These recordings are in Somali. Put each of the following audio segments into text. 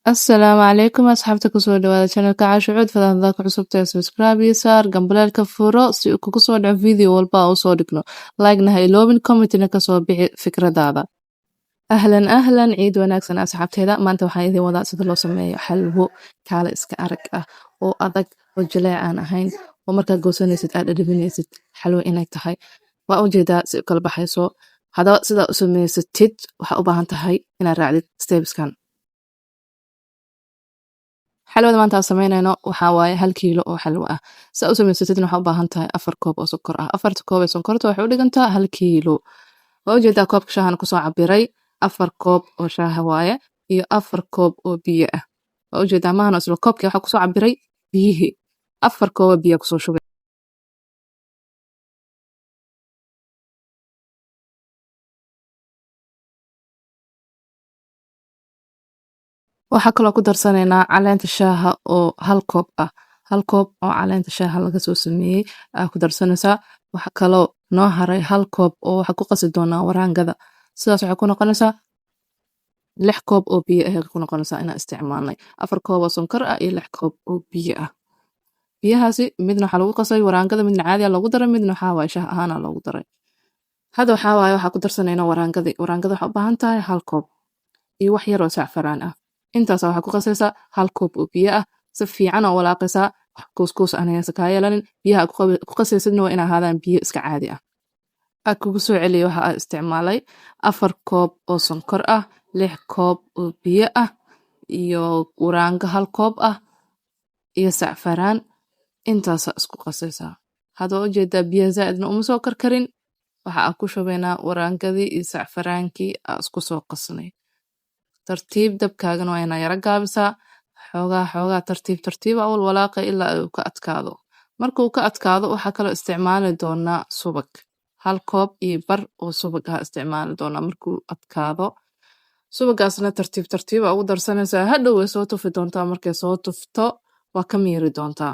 السلام عليكم أصحابتي kusoo dhawaada channelka Caasho Cud fadlan haddaad ku cusub tahay subscribe iyo saar gambaleelka furo si uu kugu soo dhaco video walba oo soo dhigno like-na ha iloobin comment-na ka soo bixi fikradaada ahlan ciid wanaagsan asxaabteeda maanta waxaan idin wadaa sida loo sameeyo xalwo kaale iska arag ah oo adag oo jileec aan ahayn oo markaad goosanaysid aad dhadhaminaysid xalwo inay tahay waa ujeedaa si kala baxayso haddaba sidaa u samaysatid waxaa u baahan tahay inaad raacdid stepskan xalwada maanta aan samaynayno waxaa waaye 1 kiilo oo xalwo ah saa u samaysatidna waxaa u baahan tahay 4 koob oo sonkor ah 4 koob ee sonkorta waxay u dhigantaa 1 kiilo waa ujeedaa koobka shaahana kusoo cabiray 4 koob oo shaaha waaye iyo 4 koob oo biyo ah waa ujeedaa maahana isla koobkii waxaa kusoo cabiray biyihii 4 koob oo biyo kusoo shubay waxaa kaloo ku darsanaynaa caleenta shaaha oo 1 koob ah 1 koob oo caleenta shaaha laga soo sameeyay aad ku darsanaysaa waxa kaloo noo haray 1 koob oo waxa ku qasi doonaa waraangada sidaas waxay ku noqonaysaa 6 koob oo biyo ah ku noqonaysaa inaan isticmaalnay 4 koob oo sonkor ah iyo 6 koob oo biyo ah biyahaasi midna waxa lagu qasay waraangada midna caadi ah lagu daray midna waxa waaye shaah ahaan lagu daray hada waxa waaye waxa ku darsanaynaa waraangada waxa u baahan tahay 1 koob iyo wax yar oo safaraan ah intaas waxa ku qasaysaa 1 koob oo biyo ah si fiican oo walaaqaysaa kuuskuus aanaysa ka yeelanin biyaha ku qasaysidna waa in ahaadaan biyo iska caadi ah aad kugu soo celiyo waxa aad isticmaalay 4 koob oo sonkor ah 6 koob oo biyo ah iyo waraanga 1 koob ah iyo safaraan intaas isku qasaysaa hadoo ujeedaa biyo zaadna uma soo karkarin waxa aad ku shubaynaa waraangadii iyo safaraankii aad isku soo qasnay tartiib dabkaagana waa inaa yara gaabisaa xoogaa tartiib awal walaaqa ilaa uu ka adkaado markuu ka adkaado waxaa kaloo isticmaali doonaa subag 1 koob iyo bar oo subag ah isticmaali doonaa markuu adkaado subagaasna tartiib ugu darsanaysaa hadhow way soo tufi doontaa markay soo tufto waa ka miiri doontaa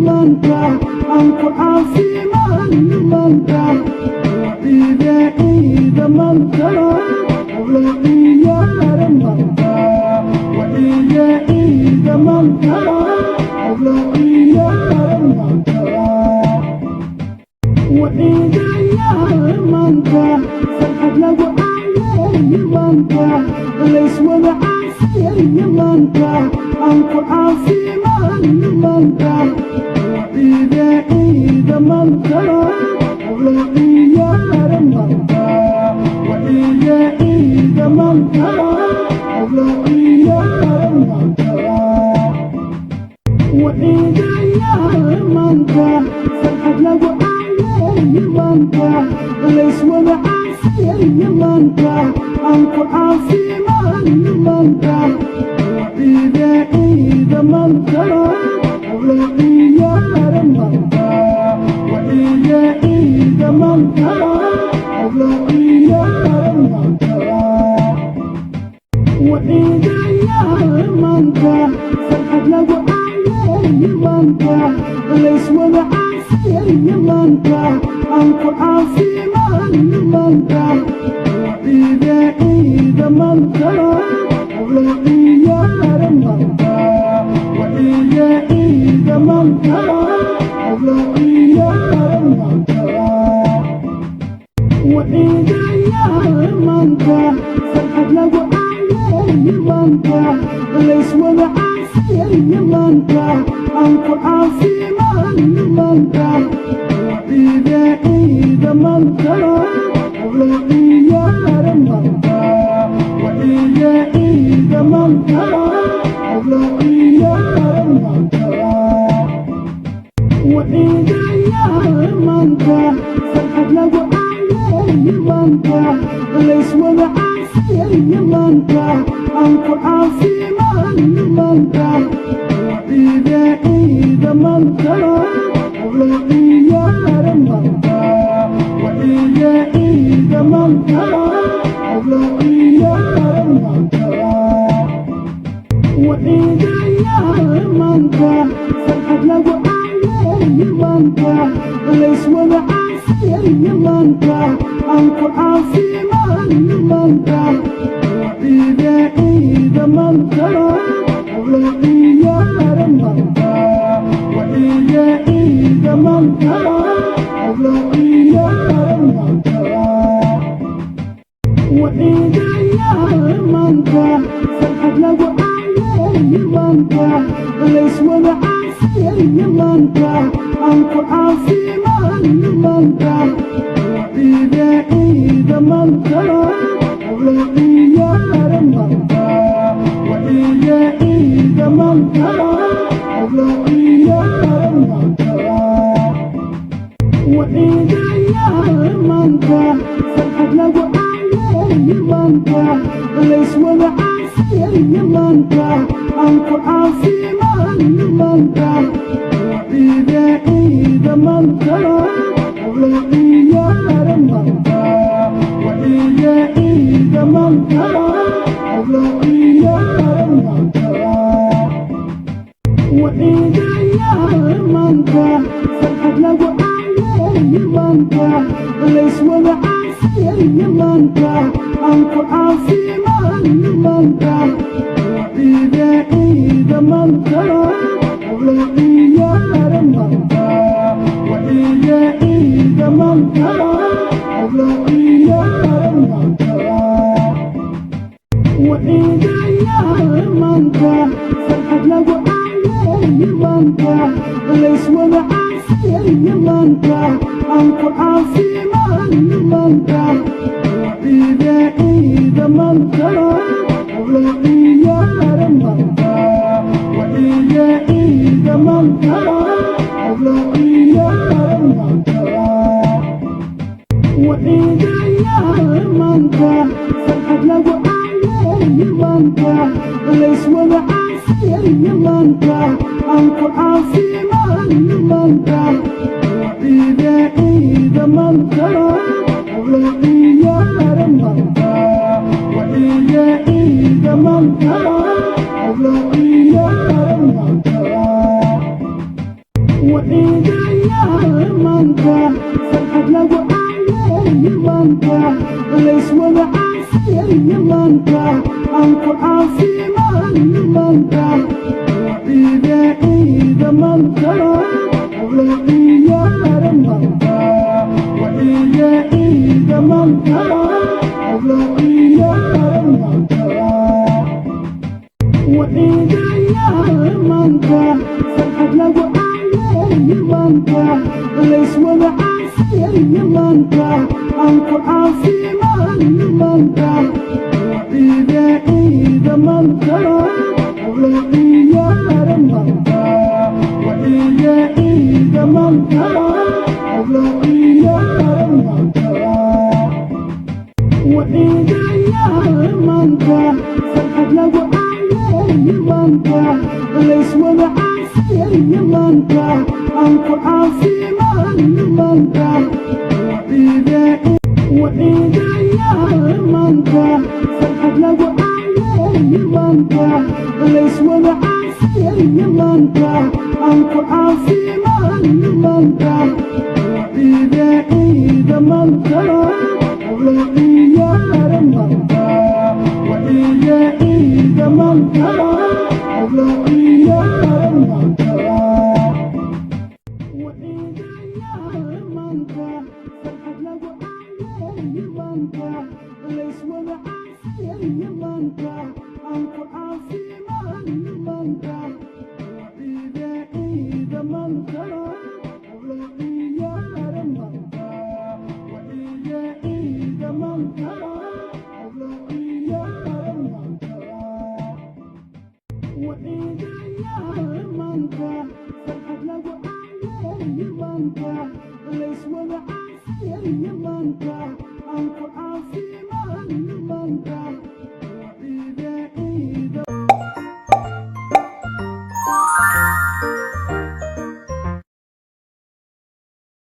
maanta aan ku caafimaadno maanta ciida ciida maanta la ciyaara maanta ciida ciida maanta la ciyaara maanta وإذا يا مانتا فرحت لو عالي مانتا ليش ولا عافية يا مانتا أنكو عافي مان مانتا وإذا إذا مانتا ولا غيار مانتا وإذا إذا مانتا ولا غيار مانتا وإذا يا مانتا فرحت لو مانتا ليش ولا عافية يا مانتا أنكو عافي مان مانتا وإذا إذا مانتا ولا غيار مانتا وإذا إذا مانتا ولا غيار مانتا وإذا يا مانتا فرحت لو عالي مانتا ليش ولا عافية يا مانتا أنكو عافي مان مانتا وإذا إذا مانتا ولا غيار مانتا وإذا إذا مانتا ولا غيار مانتا وإذا يا مانتا فرحت لو عالي مانتا ليش ولا عافية يا مانتا أنكو عافي مان مانتا وإذا إذا مانتا ولا غيار مانتا وإذا إذا مانتا ولا غيار مانتا وإذا يا مانتا فرحت لو عالي مانتا ليش ولا عافية يا مانتا أنكو عافي مان مانتا وإذا إذا مانتا ولا غيار مانتا وإذا إذا مانتا ولا غيار مانتا وإذا يا مانتا فرحت لو عالي مانتا ليش ولا عافية يا مانتا أنكو عافي مان مانتا وإذا إذا مانتا ولا غيار مانتا وإذا إذا مانتا ولا غيار مانتا وإذا يا مانتا فرحت لو عالي مانتا ليش ولا عافية يا مانتا أنكو عافي مان مانتا وإذا إذا مانتا ولا غيار مانتا وإذا إذا مانتا ولا غيار مانتا وإذا يا مانتا فرحت لو عالي مانتا ليش ولا عافية يا مانتا أنكو عافي مان مانتا وإذا إذا مانتا ولا غيار مانتا وإذا إذا مانتا ولا غيار مانتا وإذا يا مانتا فرحت لو عالي مانتا ليش ولا عافية يا مانتا أنكو عافي مان مانتا وإذا إذا مانتا ولا غيار مانتا وإذا إذا مانتا ولا غيار مانتا وإذا يا مانتا فرحت لو عالي مانتا ليش ولا عافية يا مانتا أنكو عافي مان مانتا وإذا إذا مانتا ولا غيار مانتا وإذا إذا مانتا ولا غيار مانتا وإذا يا مانتا فرحت لو عالي مانتا ليش ولا عافية يا مانتا أنكو عافي مان مانتا وإذا إذا مانتا ولا غيار مانتا وإذا إذا مانتا ولا غيار مانتا وإذا يا منك فرحة لقوا علي منك ليش ولا عافية منك أنكو عافي منك وإذا منك أغلقي يا منك وإذا منك أغلقي يا منك وإذا يا منك فرحة لقوا علي منك ليش ولا عافية منك أنكو عافي منك وإذا منك أغلقي يا منك وإذا منك أغلقي يا منك وإذا يا منك فرحة لقوا علي منك ليش ولا عافية منك أنكو عافي منك وإذا يا منك فرحة لقوا علي منك ليش ولا عافية منك أنكو عافي منك وإذا منك أغلقي يا منك وإذا منك أغلقي يا منك وإذا يا منك فرحة لقوا علي منك ليش ولا عافية منك أنكو عافي منك وإذا منك أغلقي يا منك وإذا منك أغلقي يا منك وإذا يا منك فرحة لقوا علي منك ليش ولا عافية منك أنكو عافي منك